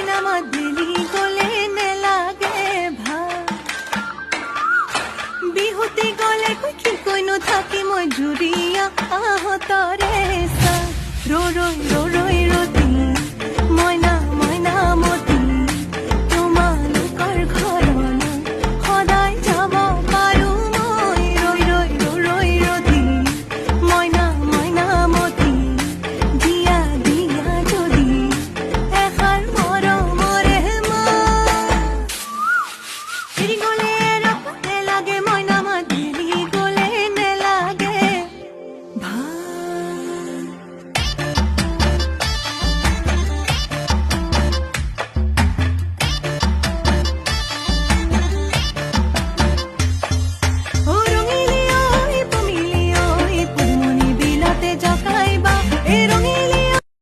নামা দিলি গলে নেলাগে ভাল বিহুতি গলে কি কইনো থাকি মই জুৰিয়া আহতৰে চা ৰৈ